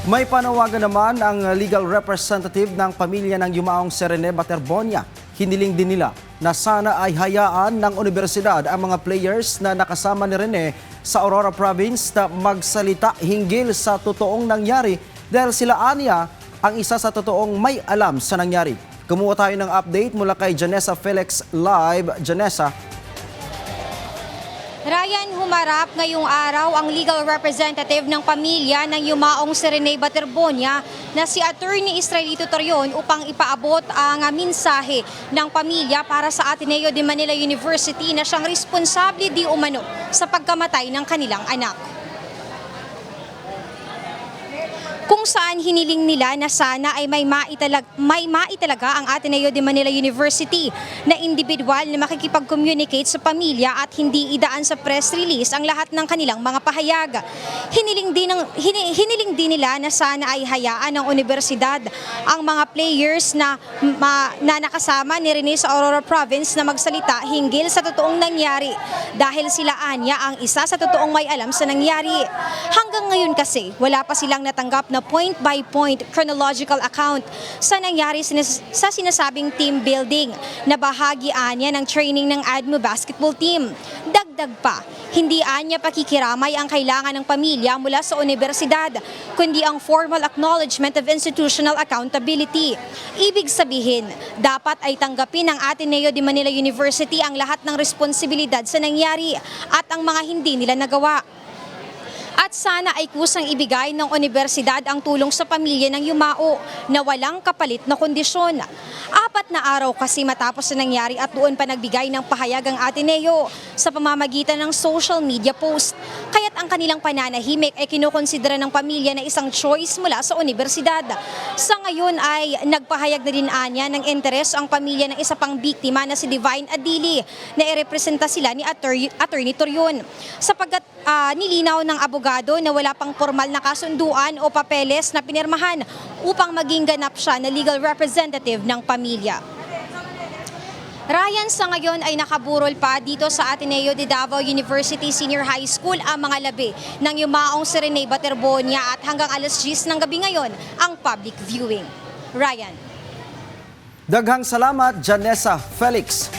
May panawagan naman ang legal representative ng pamilya ng yumaong si Rene Baterbonia. Hiniling din nila na sana ay hayaan ng universidad ang mga players na nakasama ni Rene sa Aurora Province na magsalita hinggil sa totoong nangyari dahil sila anya ang isa sa totoong may alam sa nangyari. Kumuha tayo ng update mula kay Janessa Felix live. Janessa. Ryan, humarap ngayong araw ang legal representative ng pamilya ng yumaong si Rene Baterbonia na si Attorney Israelito Torion upang ipaabot ang mensahe ng pamilya para sa Ateneo de Manila University na siyang responsable di umano sa pagkamatay ng kanilang anak. Kung saan hiniling nila na sana ay may maitalaga ang Ateneo de Manila University na individual na makikipag-communicate sa pamilya at hindi idaan sa press release ang lahat ng kanilang mga pahayag. Hiniling din nila na sana ay hayaan ng universidad ang mga players na nakasama ni Rene sa Aurora Province na magsalita hinggil sa totoong nangyari dahil sila anya ang isa sa totoong may alam sa nangyari. Hanggang ngayon kasi wala pa silang natanggap na point-by-point chronological account sa nangyari sa sinasabing team building na bahagi anya ng training ng ADMO basketball team. Dagdag pa, hindi anya pakikiramay ang kailangan ng pamilya mula sa universidad, kundi ang formal acknowledgement of institutional accountability. Ibig sabihin, dapat ay tanggapin ng Ateneo de Manila University ang lahat ng responsibilidad sa nangyari at ang mga hindi nila nagawa. At sana ay kusang ibigay ng universidad ang tulong sa pamilya ng yumao na walang kapalit na kondisyon. 4 na araw kasi matapos na nangyari at doon pa nagbigay ng pahayag ang Ateneo sa pamamagitan ng social media post. Kaya't ang kanilang pananahimik ay kinukonsidera ng pamilya na isang choice mula sa universidad. Sa ngayon ay nagpahayag na din anya ng interes ang pamilya ng isa pang biktima na si Divine Adili na irepresenta sila ni Attorney Torion. Sapagkat nilinaw ng abogado na wala pang formal na kasunduan o papeles na pinirmahan upang maging ganap siya na legal representative ng pamilya. Ryan, sa ngayon ay nakaburol pa dito sa Ateneo de Davao University Senior High School ang mga labi ng yumaong si Rene Baterbonia at hanggang alas 10 ng gabi ngayon ang public viewing. Ryan. Daghang salamat, Janessa Felix.